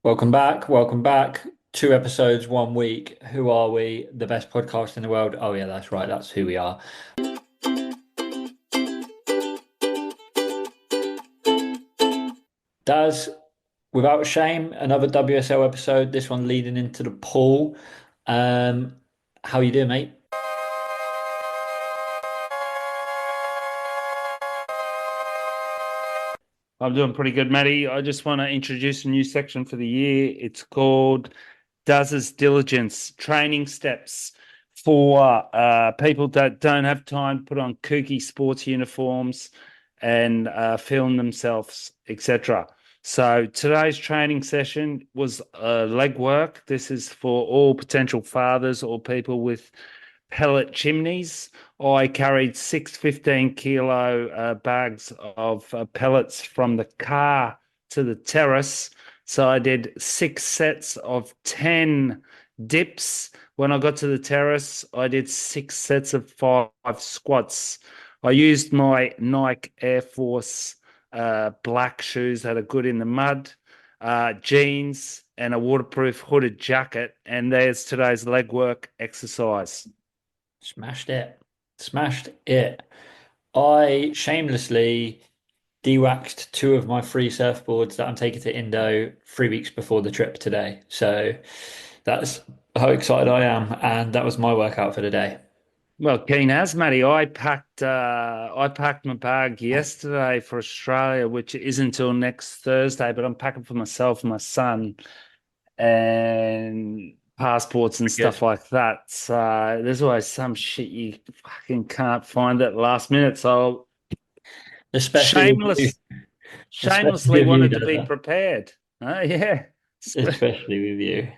Welcome back. Welcome back. Two episodes, 1 week. Who are we? The best podcast in the world. Oh, yeah, that's right. That's who we are. Daz, without shame, another WSL episode. This one leading into the pool. Um, how you doing, mate? I'm doing pretty good, Matty. I just want to introduce a new section for the year. It's called Does Diligence Training Steps for people that don't have time to put on kooky sports uniforms and film themselves, etc. So today's training session was leg work. This is for all potential fathers or people with pellet chimneys. I carried six 15-kilo bags of pellets from the car to the terrace. So I did six sets of 10 dips. When I got to the terrace, I did six sets of five squats. I used my Nike Air Force black shoes that are good in the mud, jeans, and a waterproof hooded jacket. And there's today's leg work exercise. Smashed it. Smashed it. I shamelessly de-waxed two of my free surfboards that I'm taking to Indo 3 weeks before the trip today. So that's how excited I am. And that was my workout for the day. Well, keen as Matty, I packed my bag yesterday for Australia, which isn't until next Thursday, but I'm packing for myself and my son and passports and Good. stuff like that. So there's always some shit you fucking can't find at the last minute. So Especially with you. shameless, Especially shamelessly with you, wanted to be Dada. prepared. Yeah. Especially with you.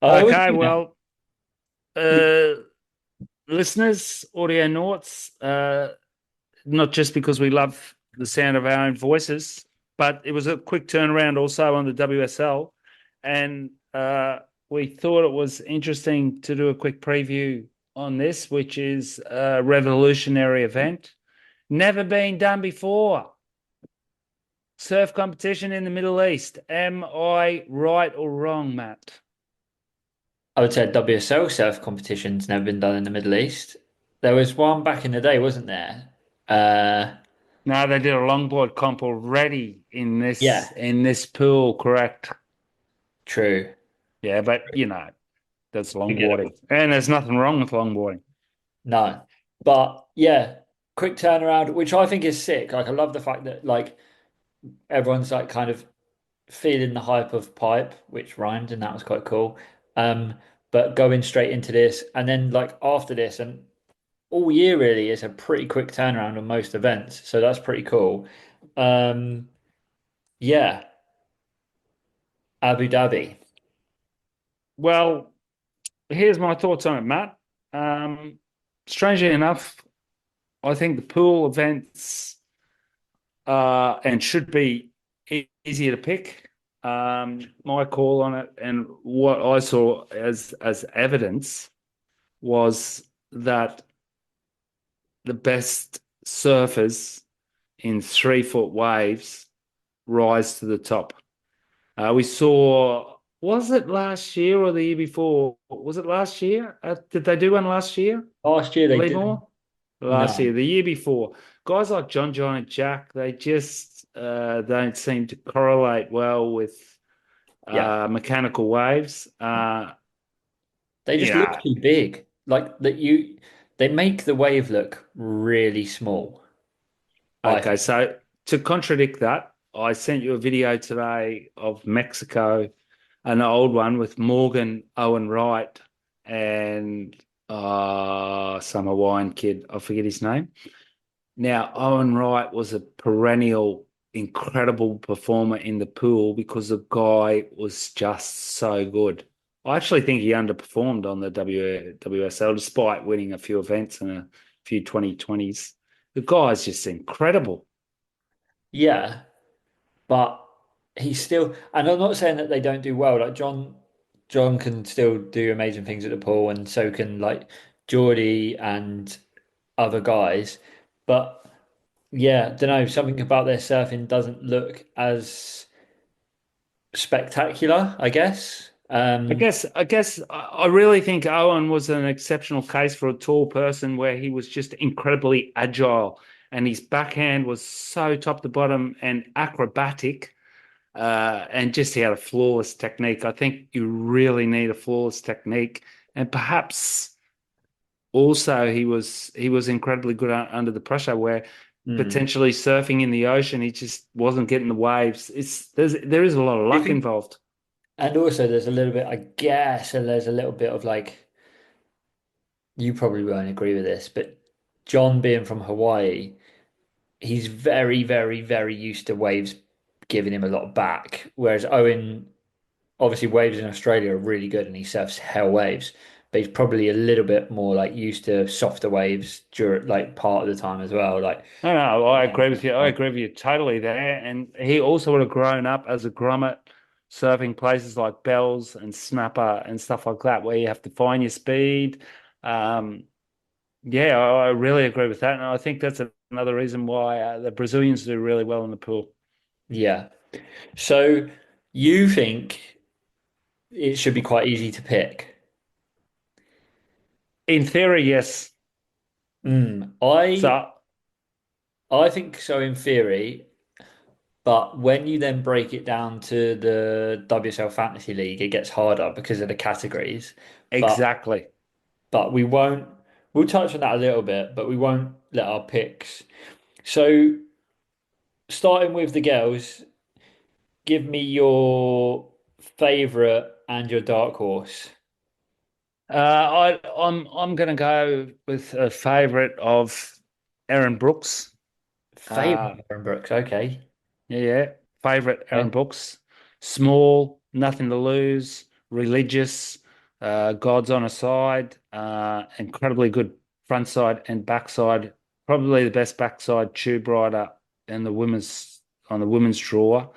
I always Okay, do that. well, uh, listeners, audio noughts, not just because we love the sound of our own voices, but it was a quick turnaround also on the WSL. And we thought it was interesting to do a quick preview on this, which is a revolutionary event. Never been done before. Surf competition in the Middle East. Am I right or wrong, Matt? I would say WSL surf competition's never been done in the Middle East. There was one back in the day, wasn't there? Uh, No, they did a longboard comp already in this yeah, in this pool, correct? true. Yeah, but that's longboarding. Forgettable. And there's nothing wrong with longboarding. No. But yeah, quick turnaround, which I think is sick. Like I love the fact that like everyone's like kind of feeling the hype of pipe, which rhymed and that was quite cool. Um, but going straight into this and then like after this and all year really is a pretty quick turnaround on most events. So that's pretty cool. Um, yeah, Abu Dhabi. Well, here's my thoughts on it, Matt. Um, Strangely enough, I think the pool events and should be easier to pick. My call on it and what I saw as evidence was that the best surfers in 3 foot waves rise to the top. We saw, was it last year or the year before? Was it last year? Did they do one last year? Last year they didn't. Leymore? Last No. year, the year before. Guys like John and Jack, they just don't seem to correlate well with Yeah. mechanical waves. They just look Yeah. too big. Like that they make the wave look really small, I Okay. think. So to contradict that, I sent you a video today of Mexico, an old one with Morgan Owen Wright and some Hawaiian kid. I forget his name. Now, Owen Wright was a perennial, incredible performer in the pool because the guy was just so good. I actually think he underperformed on the WSL despite winning a few events and a few 2020s. The guy's just incredible. Yeah, but he's still and I'm not saying that they don't do well. Like John can still do amazing things at the pool and so can like Geordie and other guys. But yeah, don't know, something about their surfing doesn't look as spectacular, I guess. I really think Owen was an exceptional case for a tall person where he was just incredibly agile and his backhand was so top to bottom and acrobatic. And just he had a flawless technique. I think you really need a flawless technique, and perhaps also he was incredibly good under the pressure, where Mm. potentially surfing in the ocean, he just wasn't getting the waves. There is a lot of Do you luck think? involved. And also, there's a little bit, I guess, and there's a little bit of like, you probably won't agree with this, but John being from Hawaii, he's very, very, very used to waves giving him a lot back. Whereas Owen, obviously, waves in Australia are really good and he surfs hell waves, but he's probably a little bit more like used to softer waves during like part of the time as well. Like, No, no, I yeah. agree with you. I agree with you totally there. And he also would have grown up as a grommet, surfing places like Bells and Snapper and stuff like that, where you have to find your speed. Um, yeah, I really agree with that. And I think that's another reason why the Brazilians do really well in the pool. Yeah. So you think it should be quite easy to pick? In theory, yes. Mm, I So I think so in theory, but when you then break it down to the WSL Fantasy League, it gets harder because of the categories. But exactly. we won't we'll touch on that a little bit, but we won't let our picks. So starting with the girls, give me your favorite and your dark horse. I'm going to go with a favorite of Aaron Brooks. Uh, Favorite Aaron Brooks, okay. Yeah, favorite Aaron Okay. Brooks. Small, nothing to lose, religious, God's on a side, incredibly good front side and backside. Probably the best backside tube rider in the women's on the women's draw.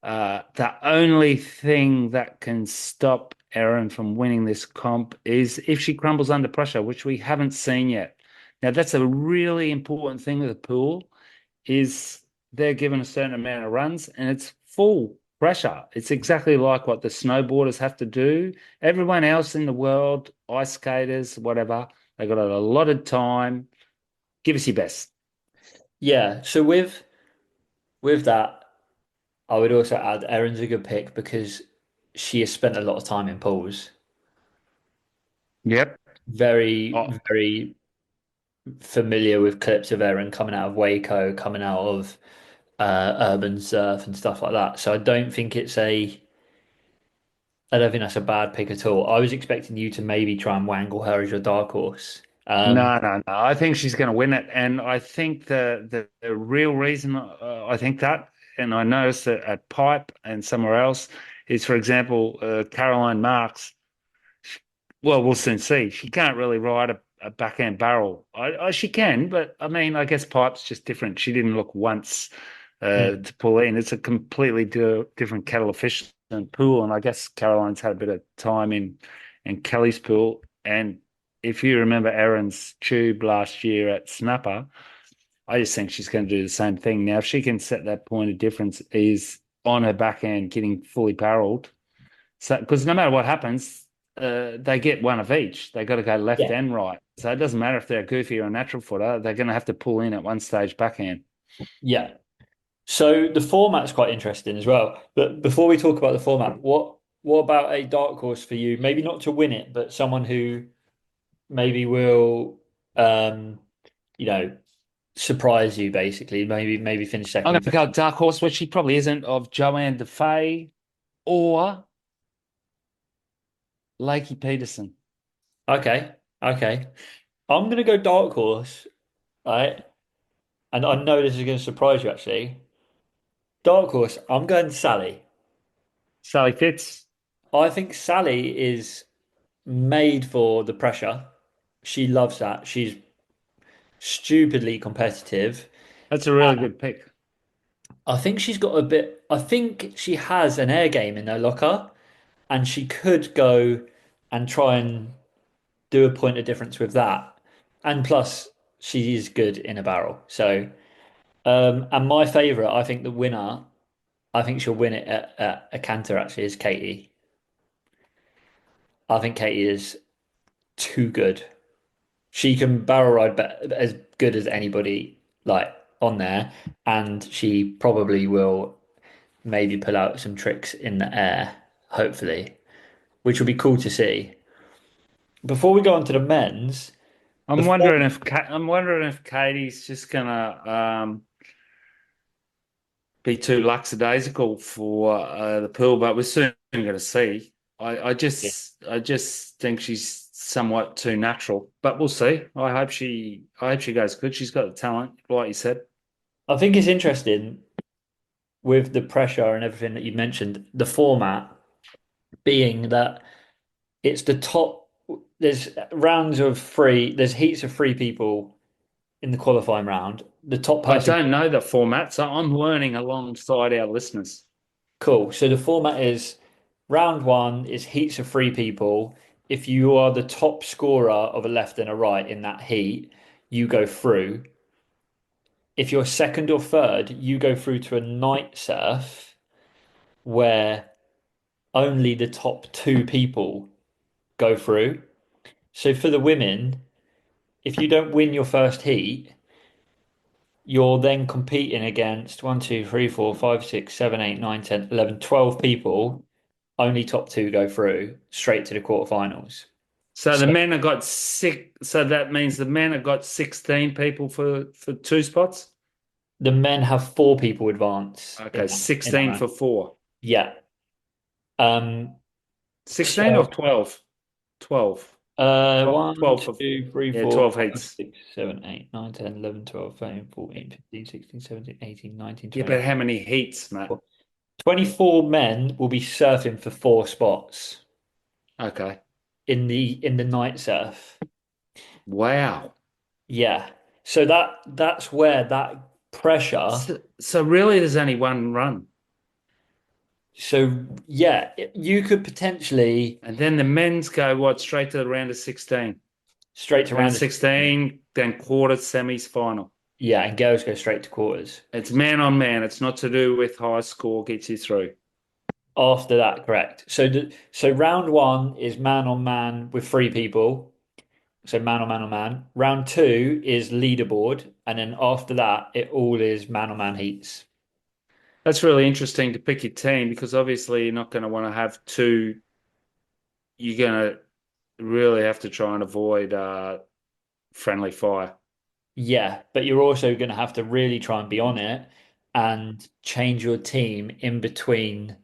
The only thing that can stop Erin from winning this comp is if she crumbles under pressure, which we haven't seen yet. Now, that's a really important thing with the pool is they're given a certain amount of runs and it's full pressure. It's exactly like what the snowboarders have to do. Everyone else in the world, ice skaters, whatever, they got a allotted time. Give us your best. Yeah, so with that, I would also add Erin's a good pick because she has spent a lot of time in pools. Yep. Very, Oh, very familiar with clips of Erin coming out of Waco, coming out of urban surf and stuff like that. So I don't think that's a bad pick at all. I was expecting you to maybe try and wangle her as your dark horse. no, no, no. I think she's going to win it, and I think the real reason I think that, and I noticed it at Pipe and somewhere else, is for example, Caroline Marks. Well, we'll soon see. She can't really ride a backhand barrel. She can, but I mean, I guess Pipe's just different. She didn't look once Mm. to pull in. It's a completely different kettle of fish than pool, and I guess Caroline's had a bit of time in Kelly's pool. And if you remember Erin's tube last year at Snapper, I just think she's going to do the same thing. Now, if she can set that point of difference is on her backhand getting fully barreled, so because no matter what happens, they get one of each. They got to go left Yeah, and right. So it doesn't matter if they're a goofy or a natural footer. They're going to have to pull in at one stage backhand. yeah. So the format's quite interesting as well. But before we talk about the format, what about a dark horse for you? Maybe not to win it, but someone who maybe will you know, surprise you basically. Maybe finish I'm second or going to go third. dark horse, which she probably isn't, of Joanne DeFay or Lakey Peterson. Okay, okay. I'm gonna go dark horse, right? And I know this is gonna surprise you actually. Dark horse, I'm going Sally. Sally Fitz. I think Sally is made for the pressure. She loves that. She's stupidly competitive. That's a really good pick. I think she's got a bit, I think she has an air game in her locker, and she could go and try and do a point of difference with that. And plus, she is good in a barrel. So, and my favorite, I think the winner. I think she'll win it at a canter actually is Katie. I think Katie is too good. She can barrel ride as good as anybody like on there, and she probably will maybe pull out some tricks in the air, hopefully, which will be cool to see. Before we go on to the men's, the four, I'm wondering if Katie's just gonna be too lackadaisical for the pool, but we're soon going to see. I just think she's somewhat too natural, but we'll see. I hope she goes good. She's got the talent, like you said. I think it's interesting with the pressure and everything that you mentioned, the format being that it's the top, there's rounds of three, there's heats of three people in the qualifying round. The top I person, don't know the format, so I'm learning alongside our listeners. cool. So the format is round one is heats of three people. If you are the top scorer of a left and a right in that heat, you go through. If you're second or third, you go through to a night surf where only the top two people go through. So for the women, if you don't win your first heat, you're then competing against 12 people. Only top two go through straight to the quarterfinals. So the So men have got six. So that means the men have got 16 people for two spots. the men have four people advance Okay, in that 16 round. for four. Yeah. Um, 16 so or 12? 12. 12, one, 12 for, two, three, yeah, four, 12 five, heats. 6, 7, 8, 9, 10, 11, 12, 13, 14, 15, 16, 17, 18, 19, Yeah, 20. but how many heats, Matt? 24 men will be surfing for four spots Okay. in the night surf. Wow. Yeah. So that's where that pressure. So really, there's only one run. So yeah, you could potentially And then the men's go, what, straight to the round of 16. straight to Round of round of 16. 16, then quarters, semis, final. Yeah, and girls go straight to quarters. It's man on man. It's not to do with high score gets you through. After that, correct. So round one is man on man with three people. So man on man on man. Round two is leaderboard, and then after that, it all is man on man heats. That's really interesting to pick your team because obviously you're not going to want to have two. You're going to really have to try and avoid friendly fire. Yeah, but you're also going to have to really try and be on it and change your team in between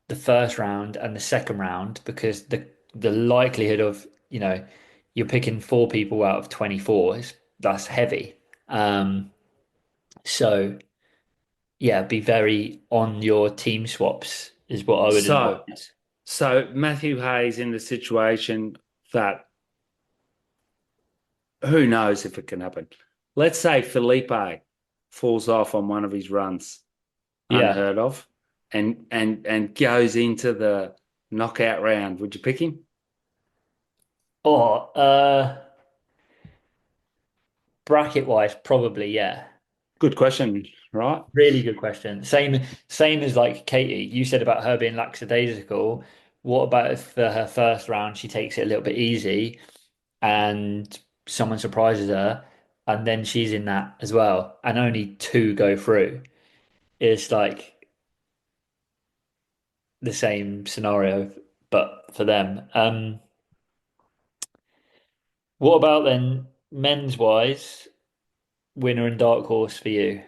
the first round and the second round because the likelihood of, you're picking four people out of 24 is that's heavy. Um, so yeah, be very on your team swaps is what I would So, advise. so Matthew Hayes in the situation that who knows if it can happen. Let's say Felipe falls off on one of his runs, Yeah. unheard of, and goes into the knockout round. Would you pick him? Or bracket wise, probably, yeah. Good question, right? Really good question. Same as like Katie, you said about her being lackadaisical. What about if for her first round she takes it a little bit easy and someone surprises her and then she's in that as well and only two go through? It's like the same scenario, but for them. What about then men's wise, winner and dark horse for you?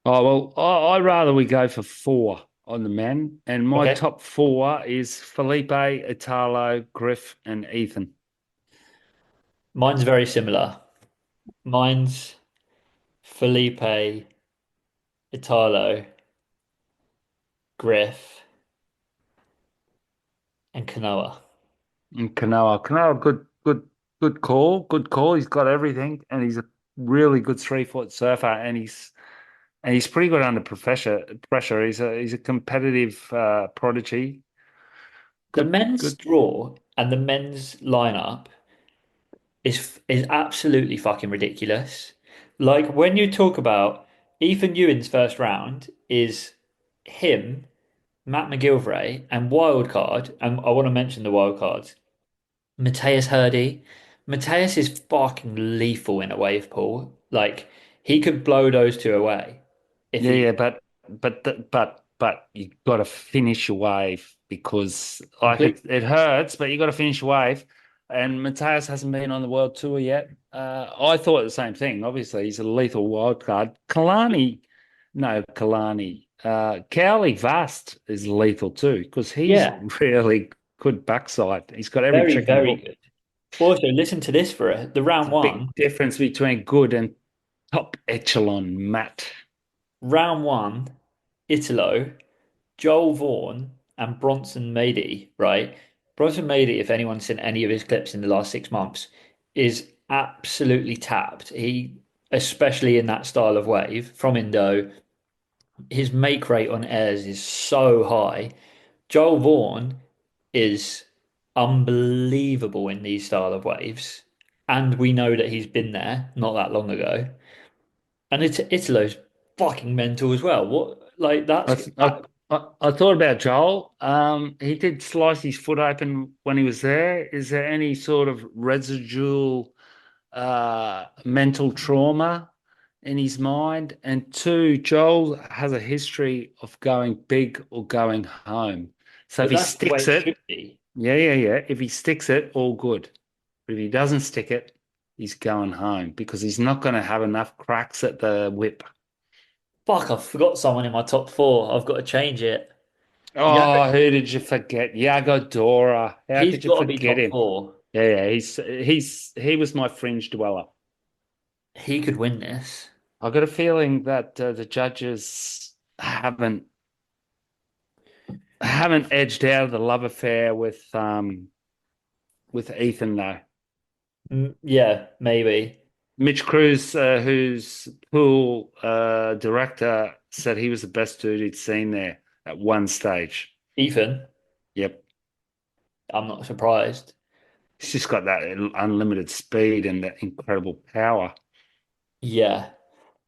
Oh well, I'd rather we go for four on the men, and my Okay. top four is Felipe, Italo, Griff, and Ethan. Mine's very similar. Mine's Felipe, Italo, Griff, and Kanoa. And Canoa, good call, good call. He's got everything, and he's a really good 3 foot surfer, and he's pretty good under pressure. He's a competitive prodigy. The Good, men's good. draw and the men's lineup is absolutely fucking ridiculous. Like when you talk about Ethan Ewing's first round is him, Matt McGilvray, and wild card, and I want to mention the wild cards. Mateus Hurdy. Mateus is fucking lethal in a wave pool. Like he could blow those two away if Yeah, he yeah, but you got to finish your wave because like complete. it hurts, but you got to finish your wave. And Mateus hasn't been on the world tour yet. I thought the same thing. Obviously, he's a lethal wild card. Kalani, no, Kalani. Cowley Vast is lethal too because he's Yeah, really good backside. He's got every very, trick in the very book. good. Also, listen to this for it. The It's round a big one, difference between good and top echelon Matt. round one, Italo, Joel Vaughan, and Bronson Mady, right? Bronson Mady, if anyone's seen any of his clips in the last 6 months, is absolutely tapped. He, especially in that style of wave from Indo, his make rate on airs is so high. Joel Vaughan is unbelievable in these style of waves. And we know that he's been there not that long ago. And Italo's fucking mental as well. What like I, th- I, I thought about Joel. He did slice his foot open when he was there. Is there any sort of residual mental trauma in his mind? And two, Joel has a history of going big or going home. So if but he that's the way sticks it should it, be. yeah, yeah, yeah. If he sticks it, all good. But if he doesn't stick it, he's going home because he's not going to have enough cracks at the whip. Fuck, I forgot someone in my top four. I've got to change it. Yeah, Oh, who did you forget? Yago Dora. How he's could you got to be forget top him? four. Yeah, yeah, he was my fringe dweller. He could win this. I got a feeling that the judges haven't edged out of the love affair with Ethan though. Yeah, maybe. Mitch Cruz, who's pool director, said he was the best dude he'd seen there at one stage. Ethan, Yep, I'm not surprised. he's just got that unlimited speed and that incredible power. Yeah.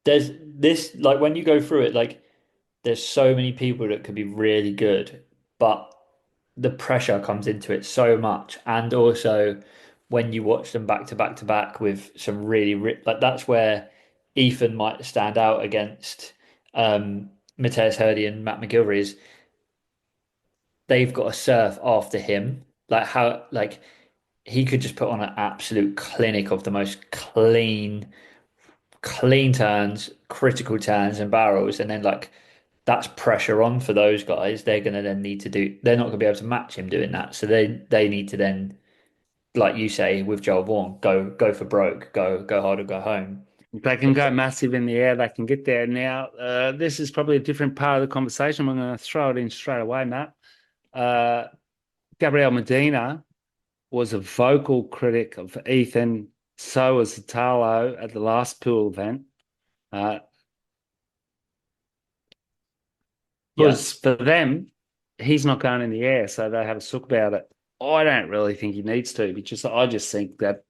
There's this, like when you go through it, like there's so many people that could be really good, but the pressure comes into it so much. And also when you watch them back to back to back with some like that's where Ethan might stand out against Mateus Hurdy and Matt McGilvery is they've got to surf after him. Like how like he could just put on an absolute clinic of the most clean turns, critical turns and barrels, and then like that's pressure on for those guys. They're gonna then need to do. They're not gonna be able to match him doing that. So they need to then, like you say with Joel Vaughan, go for broke, go hard or go home. They can go massive in the air. They can get there. Now, this is probably a different part of the conversation. I'm going to throw it in straight away, Matt. Uh, Gabriel Medina was a vocal critic of Ethan. So was Italo at the last pool event. Uh, Yeah, because for them, he's not going in the air, so they have a sook about it. I don't really think he needs to, because I just think that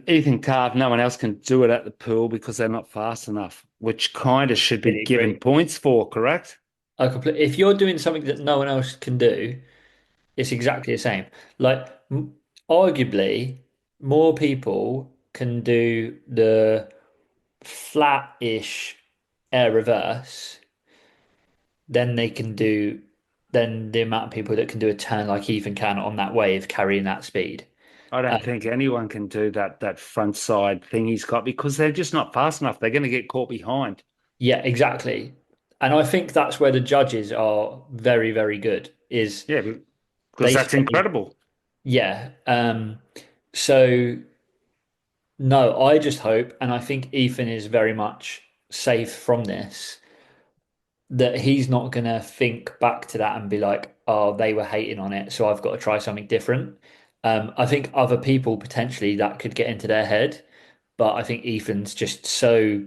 Ethan Carp, no one else can do it at the pool because they're not fast enough, which kind of should be completely given agree. points for, correct? If you're doing something that no one else can do, it's exactly the same. Like arguably, more people can do the flat-ish air reverse than they can do than the amount of people that can do a turn like Ethan can on that wave carrying that speed. I Uh, don't think anyone can do that front side thing he's got because they're just not fast enough. They're going to get caught behind. yeah, exactly. And I think that's where the judges are very, very good, is Yeah, because they that's say, incredible. yeah. So no, I just hope, and I think Ethan is very much safe from this, that he's not gonna think back to that and be like, oh, they were hating on it, so I've got to try something different. I think other people potentially that could get into their head, but I think Ethan's just so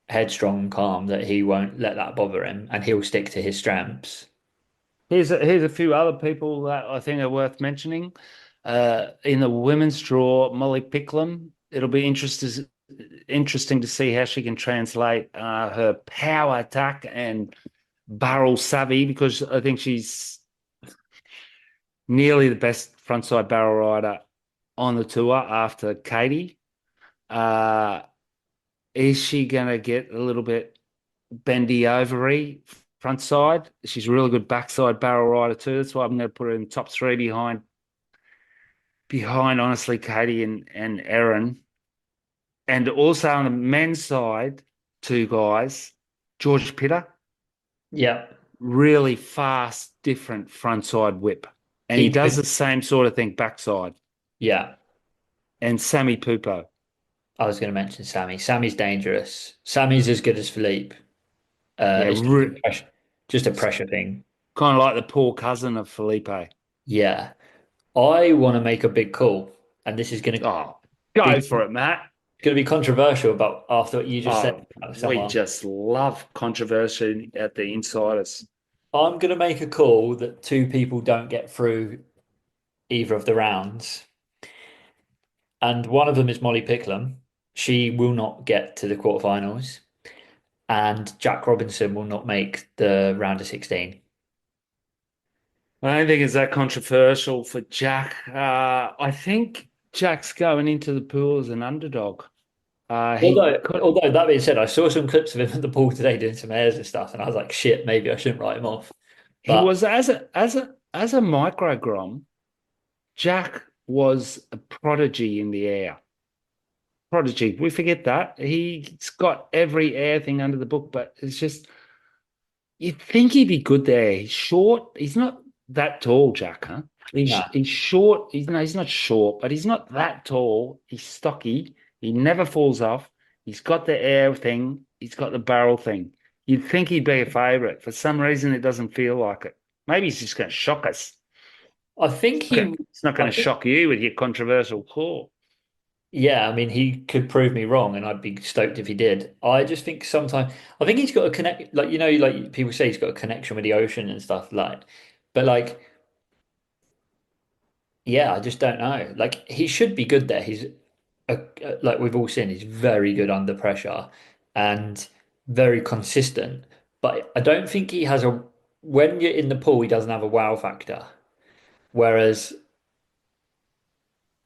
headstrong and calm that he won't let that bother him and he'll stick to his strengths. Here's a few other people that I think are worth mentioning. In the women's draw, Molly Picklum. It'll be interesting to see how she can translate her power attack and barrel savvy because I think she's nearly the best frontside barrel rider on the tour after Katie. Uh, is she going to get a little bit bendy ovary front side? She's a really good backside barrel rider too. That's why I'm going to put her in top three behind honestly Katie and Erin. And also on the men's side, two guys, George Pitter, Yeah, really fast, different frontside whip. And he he does the could. same sort of thing backside. Yeah, And Sammy Pupo. I was going to mention Sammy. Sammy's dangerous. Sammy's as good as Philippe. Yeah, It's just a pressure thing. kind of like the poor cousin of Felipe. Yeah, I want to make a big call, and this is Oh, be go for it, Matt. going to be controversial. But after what you just said Oh, about we someone, just love controversy at the insiders. I'm going to make a call that two people don't get through either of the rounds, and one of them is Molly Picklum. She will not get to the quarterfinals, and Jack Robinson will not make the round of 16. I don't think it's that controversial for Jack. I think Jack's going into the pool as an underdog. He could. Although that being said, I saw some clips of him at the pool today doing some airs and stuff, and I was like, shit, maybe I shouldn't write him off. He But was as a microgrom. Jack was a prodigy in the air. Prodigy. We forget that. He's got every air thing under the book, but it's just you'd think he'd be good there. He's short. He's not that tall, Jack, huh? no, He's short. He's no, he's not short, but he's not that tall. He's stocky. He never falls off. He's got the air thing. He's got the barrel thing. You'd think he'd be a favorite. For some reason, it doesn't feel like it. Maybe he's just going to shock us. I think Okay. he, It's not going I to think, shock you with your controversial call. yeah, I mean, he could prove me wrong, and I'd be stoked if he did. I just think sometimes, I think he's got a connect, like, like people say he's got a connection with the ocean and stuff, like, but like, yeah, I just don't know. Like, he should be good there. Like we've all seen, he's very good under pressure and very consistent. But I don't think he has when you're in the pool, he doesn't have a wow factor. Whereas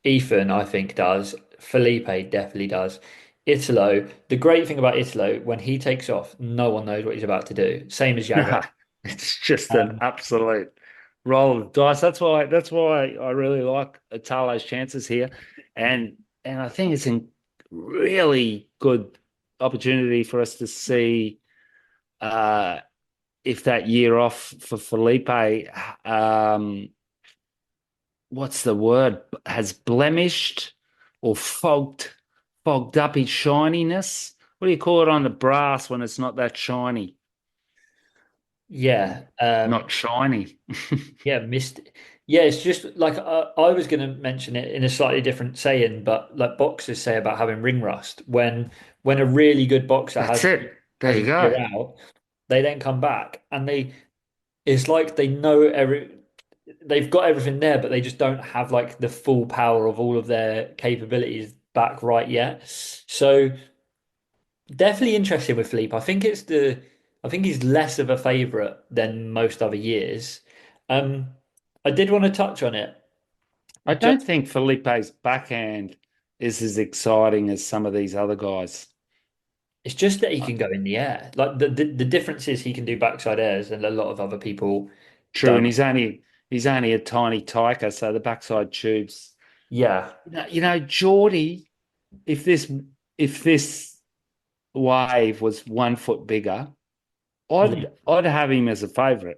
Ethan, I think, does. Felipe definitely does. Italo, the great thing about Italo, when he takes off, no one knows what he's about to do. Same as Jago. No, it's just an Um, absolute roll of dice. That's why I really like Italo's chances here. And I think it's a really good opportunity for us to see uh if that year off for Felipe what's the word has blemished or fogged up his shininess. What do you call it on the brass when it's not that shiny? yeah. Not shiny. Yeah, missed. Yeah, it's just like I was going to mention it in a slightly different saying, but like boxers say about having ring rust, when a really good boxer That's it. There has you a year go. out, they then come back and it's like they know they've got everything there, but they just don't have like the full power of all of their capabilities back right yet. So definitely interesting with Philippe. I think he's less of a favorite than most other years. Um, I did want to touch on it. I Just, don't think Felipe's backhand is as exciting as some of these other guys. it's just that he Uh, can go in the air. Like the difference is he can do backside airs, and a lot of other people True, and don't. he's only a tiny tiker, so the backside tubes. Yeah, Geordie, if this wave was 1 foot bigger, yeah, I'd have him as a favourite.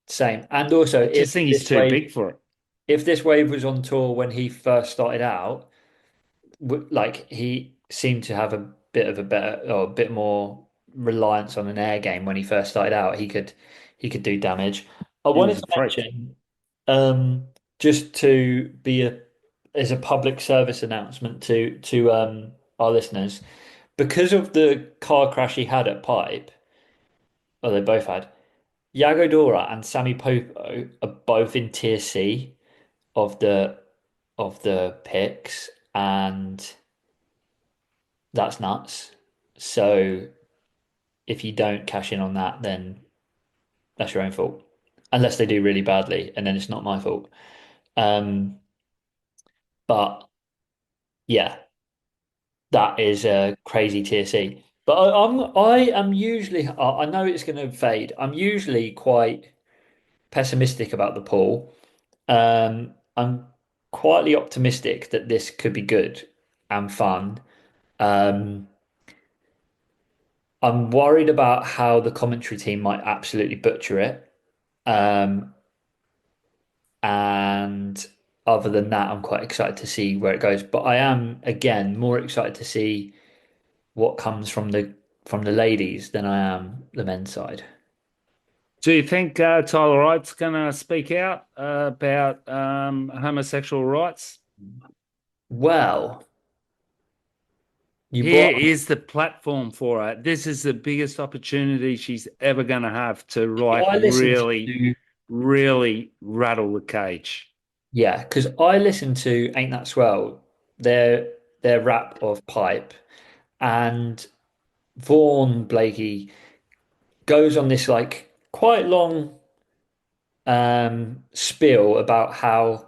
same. And also, I just think he's too big for it. if this wave was on tour when he first started out, like he seemed to have a bit of a better or a bit more reliance on an air game when he first started out. He could do damage. I He wanted was a to freak. mention just to be a as a public service announcement to our listeners because of the car crash he had at Pipe, or they both had. Yago Dora and Sammy Popo are both in tier C of the picks, and that's nuts. So if you don't cash in on that, then that's your own fault. Unless they do really badly, and then it's not my fault. Um, but yeah, that is a crazy TSE. But I am usually I know it's going to fade. I'm usually quite pessimistic about the pool. I'm quietly optimistic that this could be good and fun. Um, I'm worried about how the commentary team might absolutely butcher it. Um, and other than that, I'm quite excited to see where it goes. But I am again more excited to see what comes from the ladies than I am the men's side. Do you think Tyler Wright's going to speak out about homosexual rights? Well, you Here brought is the platform for her. This is the biggest opportunity she's ever going to have to like I listened really, to really rattle the cage. yeah, because I listened to Ain't That Swell, their their rap of Pipe, and Vaughan Blakey goes on this like quite long spiel about how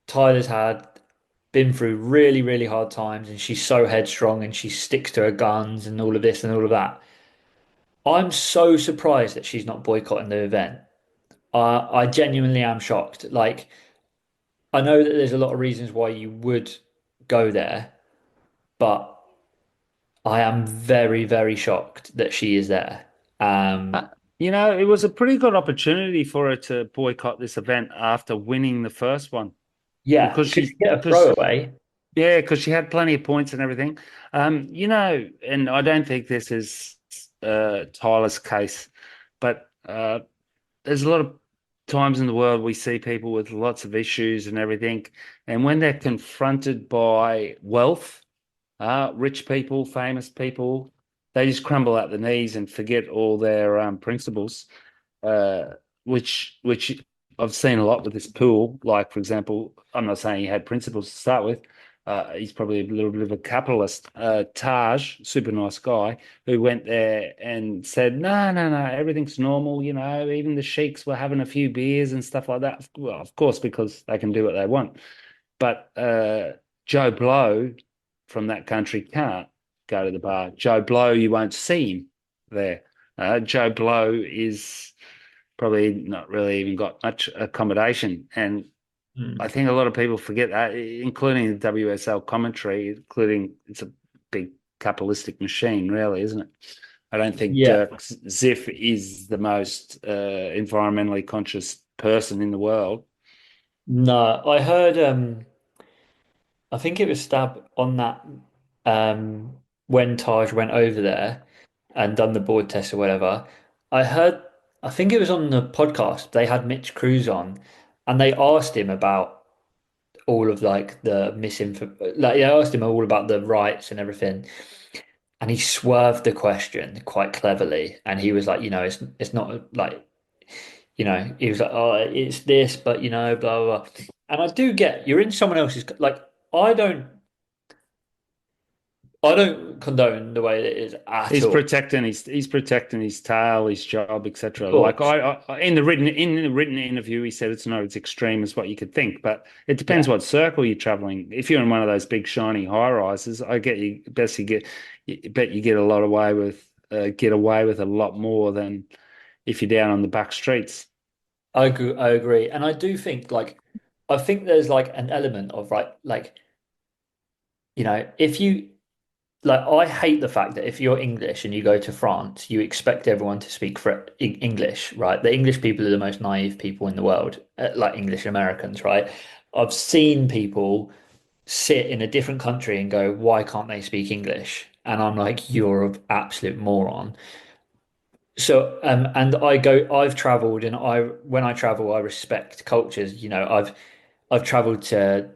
Tyler's had been through really, really hard times and she's so headstrong and she sticks to her guns and all of this and all of that. I'm so surprised that she's not boycotting the event. I genuinely am shocked. Like, I know that there's a lot of reasons why you would go there, but I am very, very shocked that she is there. Uh, Um, it was a pretty good opportunity for her to boycott this event after winning the first one yeah, because because she you get a because throwaway. yeah, because she had plenty of points and everything. And I don't think this is Tyler's case, but there's a lot of times in the world we see people with lots of issues and everything, and when they're confronted by wealth, rich people, famous people, they just crumble at the knees and forget all their principles, uh, which I've seen a lot with this pool. Like, for example, I'm not saying he had principles to start with. He's probably a little bit of a capitalist. Taj, super nice guy, who went there and said, "No, no, no, everything's normal. Even the sheiks were having a few beers and stuff like that. Well, of course, because they can do what they want. But Joe Blow from that country can't go to the bar. Joe Blow, you won't see him there. Joe Blow is probably not really even got much accommodation. And I Hmm. think a lot of people forget that, including the WSL commentary, including it's a big capitalistic machine, really, isn't it? I don't think Yeah. Dirk Ziff is the most environmentally conscious person in the world. No, I heard I think it was Stab on that when Taj went over there and done the board test or whatever. I heard I think it was on the podcast they had Mitch Cruz on and they asked him about all of like the misinfo like they asked him all about the rights and everything and he swerved the question quite cleverly and he was like, it's not like, he was like, oh, it's this, but blah blah blah. And I do get you're in someone else's like I don't I don't condone the way that it is at all. He's protecting his tail, his job, Of etc. Like course. in the written interview, he said it's not as extreme as what you could think, but it depends Yeah. what circle you're traveling. If you're in one of those big shiny high rises, I get you best you bet you get a lot away with get away with a lot more than if you're down on the back streets. I agree. And I do think I think there's like an element of right, like, if you like I hate the fact that if you're English and you go to France, you expect everyone to speak English, right? The English people are the most naive people in the world, like English Americans, right? I've seen people sit in a different country and go, why can't they speak English? And I'm like, you're an absolute moron. So, and I've traveled and when I travel, I respect cultures. I've traveled to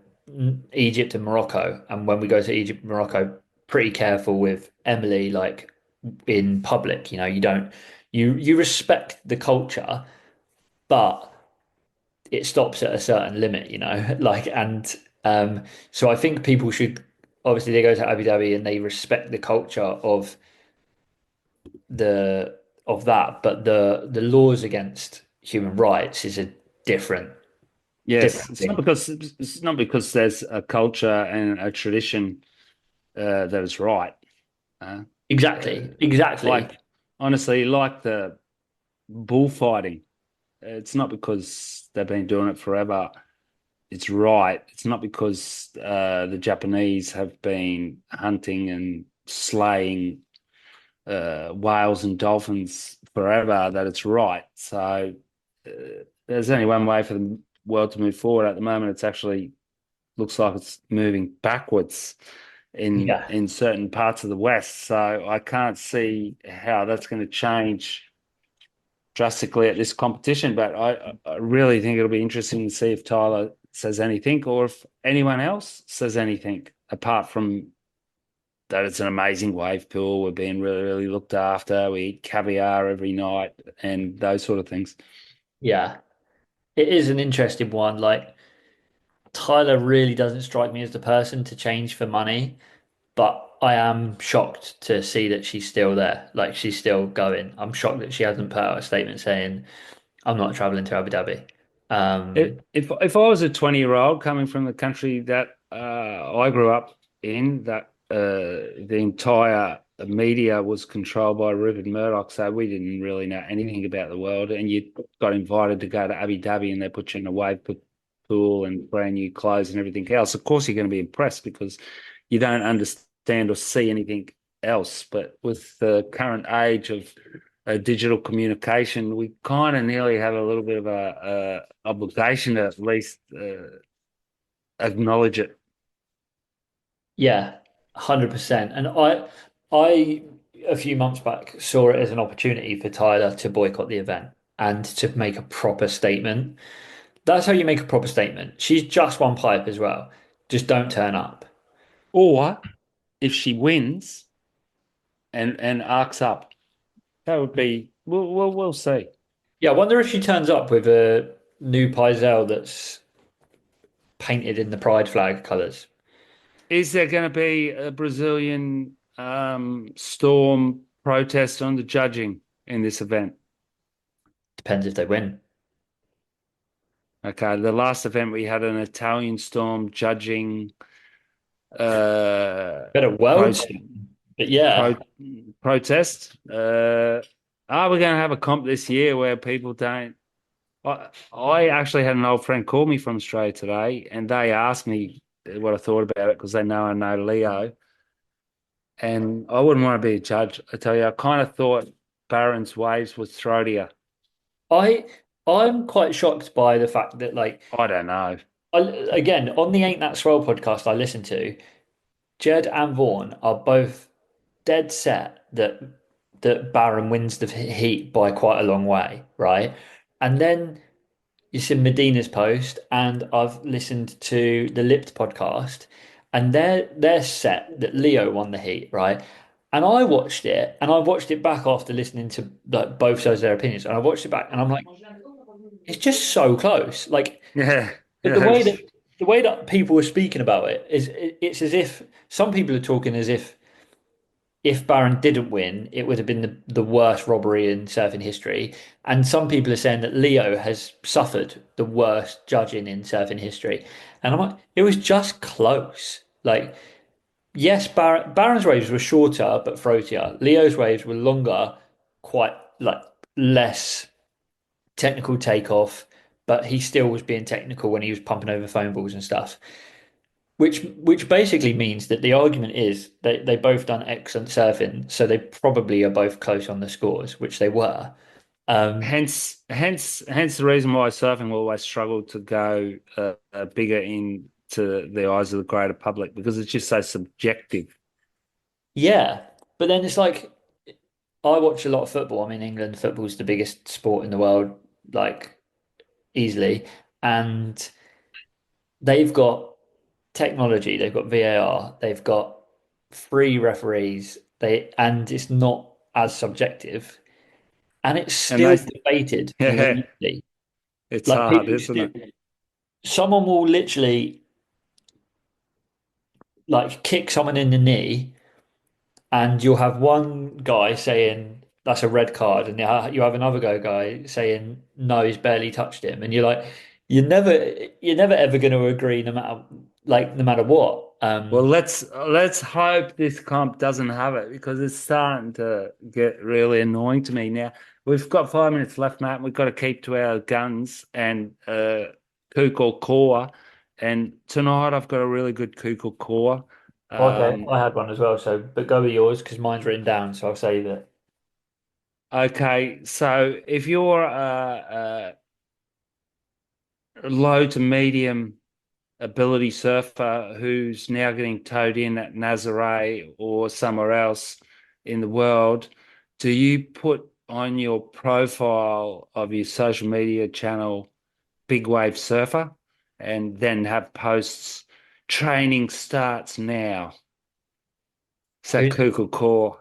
Egypt and Morocco. And when we go to Egypt and Morocco, pretty careful with Emily, like in public, you don't, you respect the culture, but it stops at a certain limit, like, and so I think people should. obviously they go to Abu Dhabi and they respect the culture the of that, but the laws against human rights is a different Yes, different it's not thing. because it's not because there's a culture and a tradition that is right. Uh, uh, Exactly, exactly. like honestly, like the bullfighting, it's not because they've been doing it forever. It's right. It's not because the Japanese have been hunting and slaying whales and dolphins forever that it's right. So uh, there's only one way for the world to move forward at the moment. It's actually looks like it's moving backwards Yeah, in certain parts of the West. So I can't see how that's going to change drastically at this competition. But I really think it'll be interesting to see if Tyler says anything or if anyone else says anything apart from that it's an amazing wave pool. We're being really, really looked after. We eat caviar every night and those sort of things. yeah. It is an interesting one. Like Tyler really doesn't strike me as the person to change for money, but I am shocked to see that she's still there. Like she's still going. I'm shocked that she hasn't put out a statement saying, I'm not traveling to Abu Dhabi. Um, If I was a 20-year-old coming from the country that I grew up in, that the entire media was controlled by Rupert Murdoch, so we didn't really know anything about the world, and you got invited to go to Abu Dhabi and they put you in a pool and brand new clothes and everything else. Of course, you're going to be impressed because you don't understand or see anything else. But with the current age of digital communication, we kind of nearly have a little bit of a obligation to at least acknowledge it. yeah, 100%. And I, a few months back, saw it as an opportunity for Tyler to boycott the event and to make a proper statement. That's how you make a proper statement. She's just one pipe as well. Just don't turn up. Or if she wins and arcs up, that would be we'll see. Yeah, I wonder if she turns up with a new Paizel that's painted in the pride flag colours. Is there going to be a Brazilian storm protest on the judging in this event? Depends if they win. Okay, the last event we had an Italian storm judging uh Bit of pro, world team. But pro yeah, protest. Are we going to have a comp this year where people don't? I actually had an old friend call me from Australia today, and they asked me what I thought about it because they know I know Leo, and I wouldn't want to be a judge. I tell you, I kind of thought Barron's waves was throatier. I I'm quite shocked by the fact that like I don't know. again on the Ain't That Swell podcast I listen to, Jed and Vaughan are both dead set that Barron wins the heat by quite a long way, right? And then you see Medina's post, and I've listened to the Lipped podcast, and they're set that Leo won the heat, right? And I watched it, and I watched it back after listening to like both sides of their opinions, and I watched it back, and I'm like, it's just so close. Like Yeah, the yeah. way that people were speaking about it is it's as if some people are talking as if Barron didn't win, it would have been the worst robbery in surfing history. And some people are saying that Leo has suffered the worst judging in surfing history. And I'm like, it was just close. Like, yes, Barron's waves were shorter but throatier. Leo's waves were longer, quite like less technical takeoff, but he still was being technical when he was pumping over foam balls and stuff. Which basically means that the argument is they both done excellent surfing, so they probably are both close on the scores, which they were. Um, Hence the reason why surfing will always struggle to go bigger into the eyes of the greater public because it's just so subjective. yeah, but then it's like I watch a lot of football. I mean, England football's the biggest sport in the world, like easily, and they've got technology, they've got VAR, they've got free referees, and it's not as subjective, and it's And still they, debated yeah, endlessly. it's Like hard, people isn't still, it? someone will literally like kick someone in the knee, and you'll have one guy saying that's a red card, and you have another guy saying no, he's barely touched him, and you're like, you're never ever going to agree, no matter what. Well, let's hope this comp doesn't have it because it's starting to get really annoying to me now. We've got 5 minutes left, Matt. We've got to keep to our guns and kook or core. And tonight I've got a really good kook or core. Okay, Um, I had one as well, so but go with yours because mine's written down, so I'll save it. okay, so if you're a low to medium ability surfer who's now getting towed in at Nazare or somewhere else in the world, do you put on your profile of your social media channel Big Wave Surfer and then have posts training starts now? So Who- Google Core.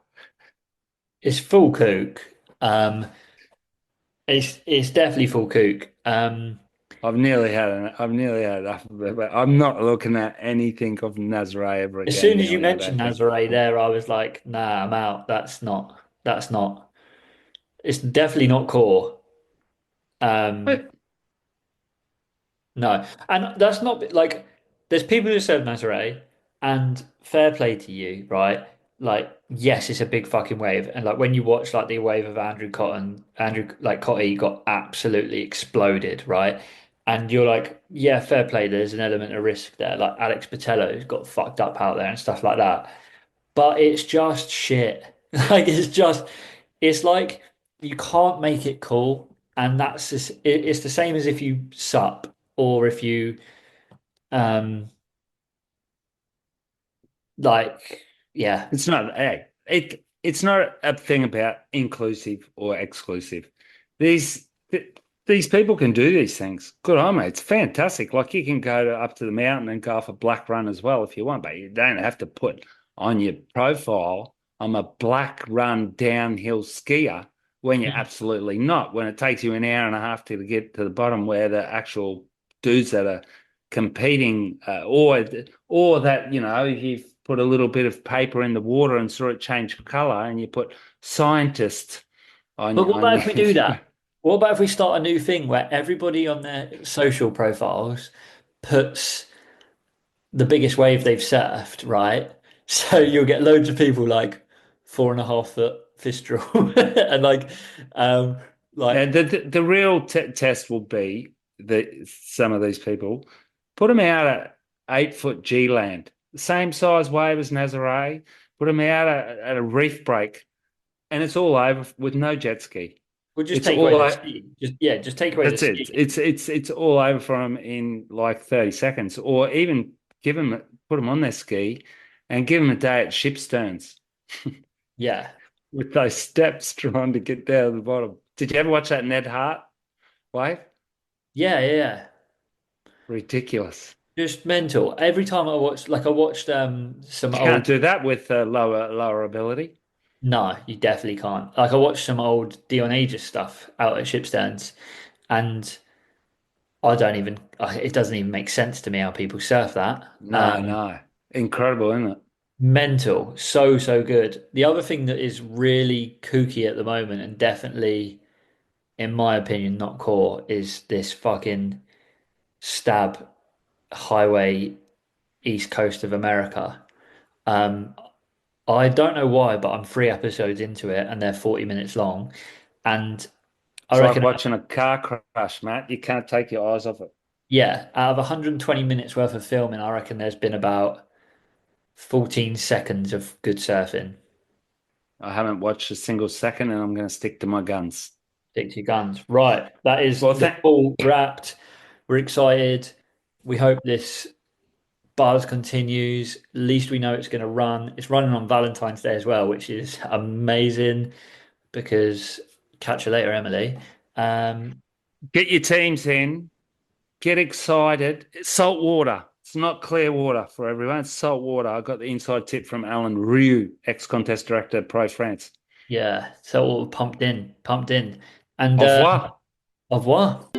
It's full kook. Um, it's definitely full kook. I've nearly had enough of it, but I'm not looking at anything of Nazare ever As again, soon as you nearly, I mentioned don't think. Nazare there, I was like, nah, I'm out. That's not, it's definitely not core. Um, But no. And that's not like, there's people who serve Nazare, and fair play to you, right? Like, yes, it's a big fucking wave. And like when you watch like the wave of Andrew Cotton, Andrew like Cotty got absolutely exploded, right? And you're like, yeah, fair play. There's an element of risk there. Like Alex Patello's got fucked up out there and stuff like that. But it's just shit. Like it's like you can't make it cool, and that's just, it's the same as if you sup or if you um like yeah. it's not, hey, it's not a thing about inclusive or exclusive. These these people can do these things. Good on, mate. It's fantastic. Like you can go up to the mountain and go off a black run as well if you want, but you don't have to put on your profile, I'm a black run downhill skier when you're absolutely not. When it takes you an hour and a half to get to the bottom where the actual dudes that are competing, or that if you've put a little bit of paper in the water and saw it change color, and you put scientist But what on about your if we do that? What about if we start a new thing where everybody on their social profiles puts the biggest wave they've surfed, right? So you'll get loads of people like 4.5 foot fistral and um like and the real test will be that some of these people put them out at 8 foot G land, same size wave as Nazare, put them out at a reef break, and it's all over with no jet ski. we'll just It's take away all the ski. Just take away the That's ski. it. It's all over for them in like 30 seconds, or even put them on their ski and give them a day at ship sterns Yeah. with those steps trying to get down to the bottom. Did you ever watch that Ned Hart wave? Yeah. Ridiculous. Just mental. Every time I watched some You can't old. do that with lower ability. No, you definitely can't. Like I watched some old Dion Aegis stuff out at Shipsterns, and it doesn't even make sense to me how people surf that. No, no. Incredible, isn't it? Mental, so good. The other thing that is really kooky at the moment, and definitely, in my opinion, not core, is this fucking stab highway east coast of America. Um, I don't know why, but I'm 3 episodes into it, and they're 40 minutes long, and I It's like reckon, watching a car crash, Matt. You can't take your eyes off it. yeah, out of 120 minutes worth of filming, I reckon there's been about 14 seconds of good surfing. I haven't watched a single second, and I'm going to stick to my guns. Stick to your guns. Right, that is Well, the thank full wrapped. We're excited. We hope this buzz continues. At least we know it's going to run. It's running on Valentine's Day as well, which is amazing because catch you later, Emily. Um, Get your teams in. Get excited. It's salt water. It's not clear water for everyone. It's salt water. I got the inside tip from Alan Rioux, ex-contest director at Pro France. yeah, so all pumped in, pumped in. And Au revoir. au revoir.